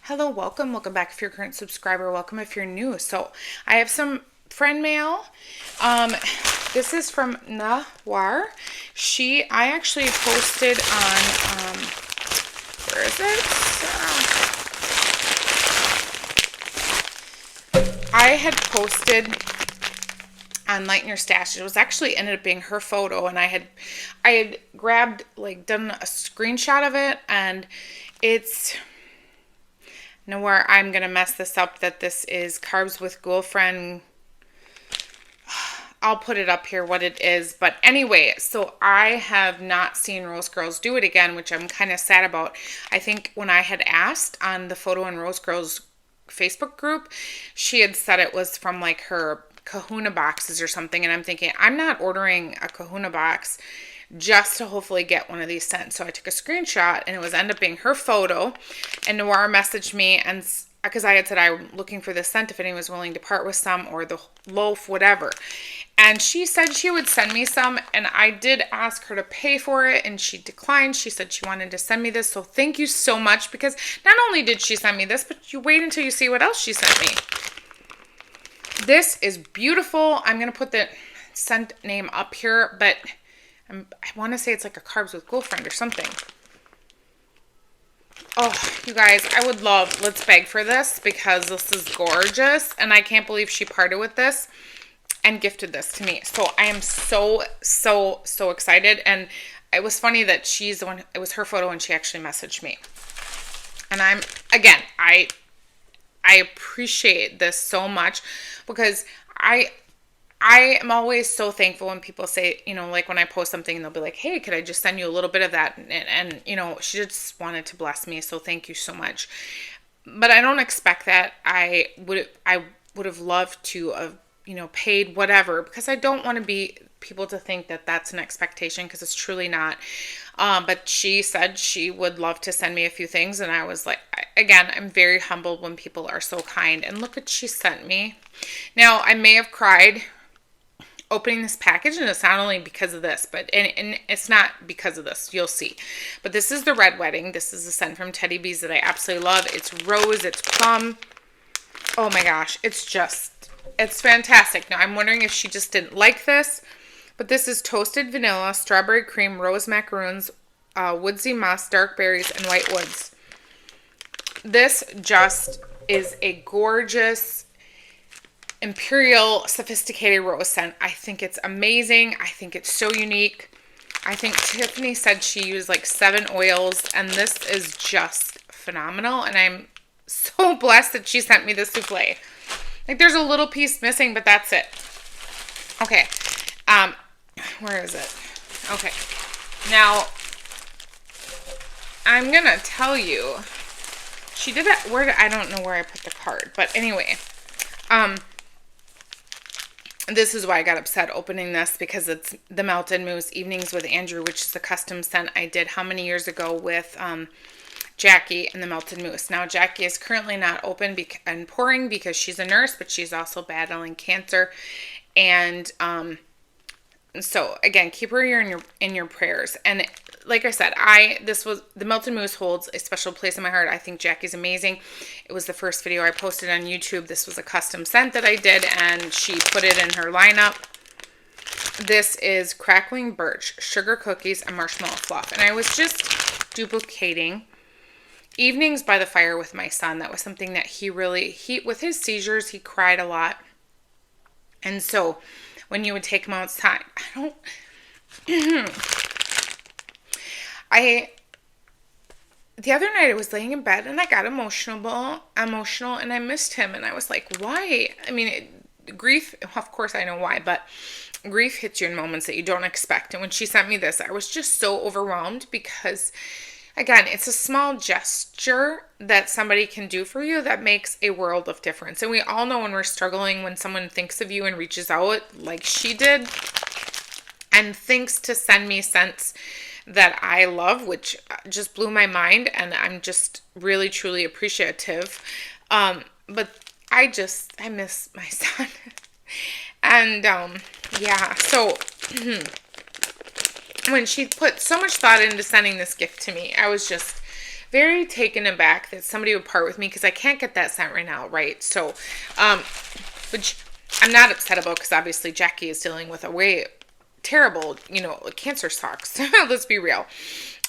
Hello, welcome back if you're a current subscriber. Welcome if you're new. So I have some friend mail. Um, this is from Nawar. I actually posted on, where is it? I had posted on Lighten Your Stash. It was actually ended up being her photo, and I had grabbed, done a screenshot of it, and it's Nawar, I'm going to mess this up, that this is Carbs with Girlfriend. I'll put it up here what it is. But anyway, so I have not seen Rose Girls do it again, which I'm kind of sad about. I think when I had asked on the Photo and Rose Girls Facebook group, she had said it was from like her Kahuna boxes or something. And I'm thinking, I'm not ordering a Kahuna box just to hopefully get one of these sent. So I took a screenshot, and it was end up being her photo. And Nawar messaged me, and because I had said I'm looking for this scent if anyone was willing to part with some, or the loaf, whatever. And she said she would send me some, and I did ask her to pay for it, and she declined. She said she wanted to send me this, so thank you so much, because not only did she send me this, but you wait until you see what else she sent me. This is beautiful. I'm going to put the scent name up here, but I want to say it's like a Carbs with Girlfriend or something. Oh, you guys, I would love, let's beg for this, because this is gorgeous, and I can't believe she parted with this and gifted this to me. So I am so excited. And it was funny that she's the one, it was her photo, and she actually messaged me. And I appreciate this so much, because I am always so thankful when people say, like when I post something and they'll be like, hey, could I just send you a little bit of that? And she just wanted to bless me. So thank you so much. But I don't expect that. I would have loved to have, paid whatever, because I don't want to be people to think that that's an expectation, because it's truly not. But she said she would love to send me a few things. And I was like, again, I'm very humbled when people are so kind. And look what she sent me. Now, I may have cried opening this package, and it's not only because of this, but and it's not because of this, you'll see. But this is the Red Wedding. This is a scent from Teddy Bees that I absolutely love. It's rose, it's plum. Oh my gosh, it's fantastic. Now I'm wondering if she just didn't like this, but this is toasted vanilla, strawberry cream, rose macaroons, woodsy moss, dark berries, and white woods. This just is a gorgeous imperial sophisticated rose scent. I think it's amazing. I think it's so unique. I think Tiffany said she used like 7 oils, and this is just phenomenal. And I'm so blessed that she sent me this souffle. Like, there's a little piece missing, but that's it. Okay. Where is it? Okay. Now, I'm gonna tell you, she did it, I don't know where I put the card, but anyway, this is why I got upset opening this, because it's the Melted Mousse Evenings with Andrew, which is a custom scent I did how many years ago with Jackie and the Melted Mousse. Now, Jackie is currently not open and pouring because she's a nurse, but she's also battling cancer. And so again, keep her in your prayers. And like I said, the Melted Mousse holds a special place in my heart. I think Jackie's amazing. It was the first video I posted on YouTube. This was a custom scent that I did, and she put it in her lineup. This is Crackling Birch, Sugar Cookies, and Marshmallow Fluff. And I was just duplicating Evenings by the Fire with my son. That was something that he with his seizures, he cried a lot. And so when you would take him outside, the other night I was laying in bed, and I got emotional, and I missed him, and I was like, why? I mean, grief, of course I know why, but grief hits you in moments that you don't expect. And when she sent me this, I was just so overwhelmed, because again, it's a small gesture that somebody can do for you that makes a world of difference. And we all know when we're struggling, when someone thinks of you and reaches out like she did and thinks to send me scents that I love, which just blew my mind, and I'm just really, truly appreciative. But I miss my son. And, yeah, so when she put so much thought into sending this gift to me, I was just very taken aback that somebody would part with me because I can't get that scent right now, right? So, um, which I'm not upset about because obviously Jackie is dealing with a way terrible, cancer talks. Let's be real.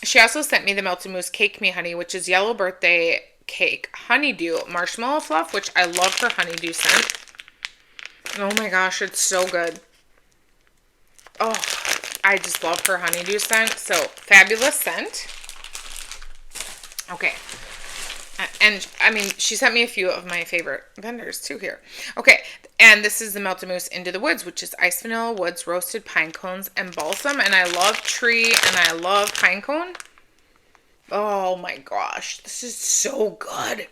She also sent me the Melted Mousse Cake Me Honey, which is yellow birthday cake, honeydew, marshmallow fluff, which I love her honeydew scent. Oh my gosh, it's so good. Oh, I just love her honeydew scent. So, fabulous scent. Okay. And I mean, she sent me a few of my favorite vendors too here. Okay, and this is the Melted Mousse Into the Woods, which is ice vanilla woods, roasted pine cones, and balsam. And I love tree and I love pine cone. Oh my gosh, this is so good.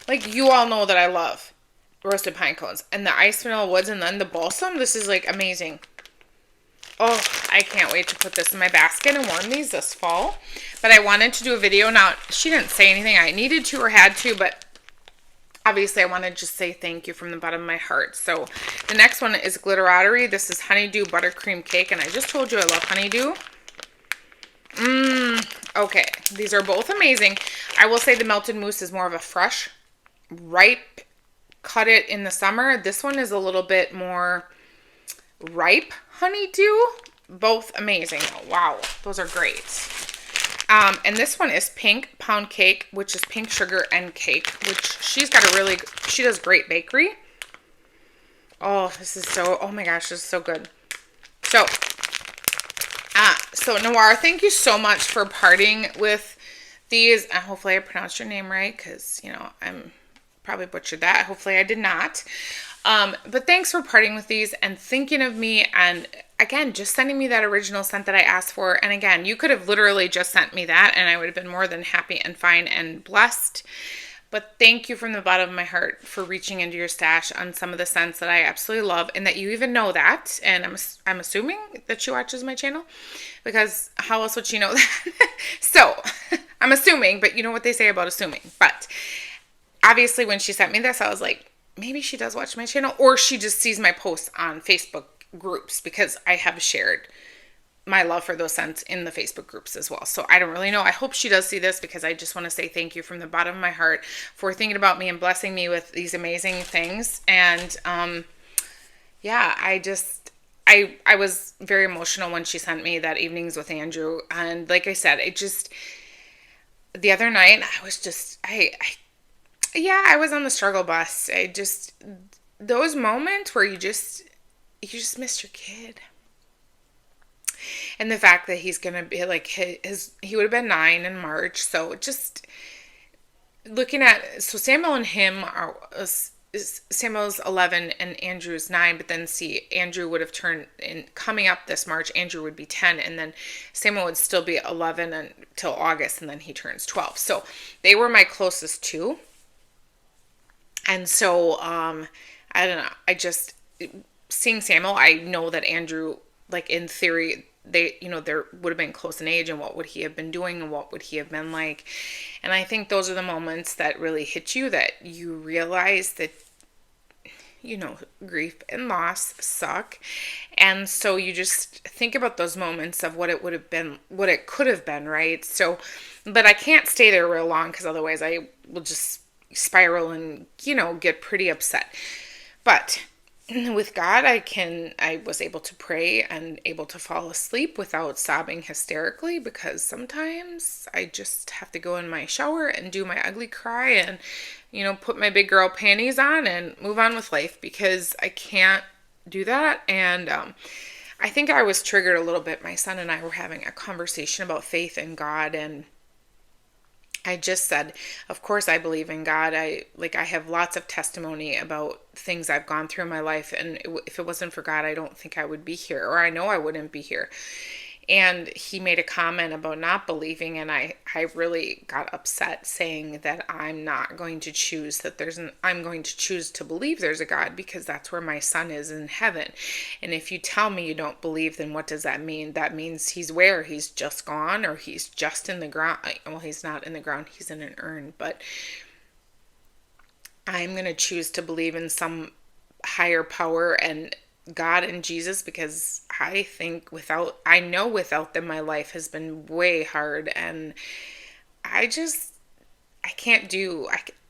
Like, you all know that I love roasted pine cones and the ice vanilla woods and then the balsam. This is like amazing. Oh, I can't wait to put this in my basket and warm these this fall. But I wanted to do a video. Now, she didn't say anything I needed to or had to, but obviously I want to just say thank you from the bottom of my heart. So the next one is Glitterati. This is honeydew buttercream cake, and I just told you I love honeydew. Okay, these are both amazing. I will say the Melted Mousse is more of a fresh, ripe, cut it in the summer. This one is a little bit more ripe honeydew. Both amazing. Wow, those are great. And this one is pink pound cake, which is pink sugar and cake, which she does great bakery. Oh, oh my gosh, this is so good. So Nawar, thank you so much for parting with these. And hopefully I pronounced your name right, because, I'm probably butchered that. Hopefully I did not. But thanks for parting with these and thinking of me, and again, just sending me that original scent that I asked for. And again, you could have literally just sent me that and I would have been more than happy and fine and blessed. But thank you from the bottom of my heart for reaching into your stash on some of the scents that I absolutely love, and that you even know that. And I'm assuming that she watches my channel, because how else would she know that? So I'm assuming, but you know what they say about assuming. But obviously when she sent me this, I was like, maybe she does watch my channel, or she just sees my posts on Facebook groups, because I have shared my love for those scents in the Facebook groups as well. So I don't really know. I hope she does see this, because I just want to say thank you from the bottom of my heart for thinking about me and blessing me with these amazing things. And yeah, I was very emotional when she sent me that Evenings with Andrew. And like I said, the other night I was just, I was on the struggle bus. Those moments where you just miss your kid. And the fact that he's going to be like he would have been 9 in March. So just looking at, Samuel and him Samuel's 11 and Andrew's 9, but then Andrew would have turned, in coming up this March, Andrew would be 10, and then Samuel would still be 11 until August, and then he turns 12. So they were my closest two. And so, I don't know. Seeing Samuel, I know that Andrew, like in theory, there would have been close in age, and what would he have been doing and what would he have been like. And I think those are the moments that really hit you, that you realize that, grief and loss suck. And so you just think about those moments of what it would have been, what it could have been, right? So, but I can't stay there real long, because otherwise I will just spiral and, get pretty upset. But with God, I was able to pray and able to fall asleep without sobbing hysterically, because sometimes I just have to go in my shower and do my ugly cry and, put my big girl panties on and move on with life, because I can't do that. And I think I was triggered a little bit. My son and I were having a conversation about faith in God, and I just said, of course I believe in God. I have lots of testimony about things I've gone through in my life. And if it wasn't for God, I don't think I would be here, or I know I wouldn't be here. And he made a comment about not believing. And I really got upset, saying that I'm not going to choose I'm going to choose to believe there's a God, because that's where my son is, in heaven. And if you tell me you don't believe, then what does that mean? That means he's where? He's just gone, or he's just in the ground. Well, he's not in the ground, he's in an urn. But I'm going to choose to believe in some higher power and God and Jesus, because I know without them my life has been way hard, and I just, I can't do,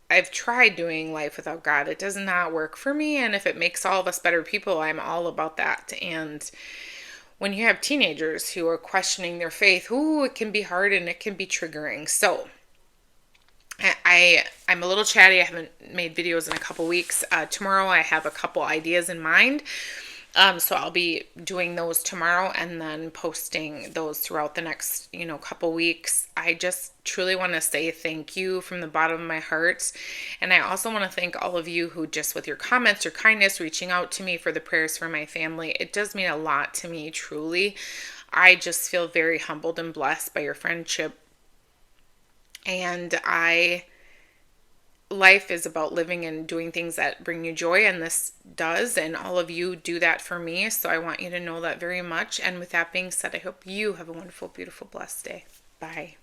I've tried doing life without God. It does not work for me. And if it makes all of us better people, I'm all about that. And when you have teenagers who are questioning their faith, ooh, it can be hard and it can be triggering. So I'm a little chatty. I haven't made videos in a couple weeks. Tomorrow I have a couple ideas in mind. So I'll be doing those tomorrow and then posting those throughout the next, couple weeks. I just truly want to say thank you from the bottom of my heart. And I also want to thank all of you who just with your comments, your kindness, reaching out to me for the prayers for my family. It does mean a lot to me, truly. I just feel very humbled and blessed by your friendship. And life is about living and doing things that bring you joy, and this does, and all of you do that for me. So I want you to know that very much. And with that being said, I hope you have a wonderful, beautiful, blessed day. Bye.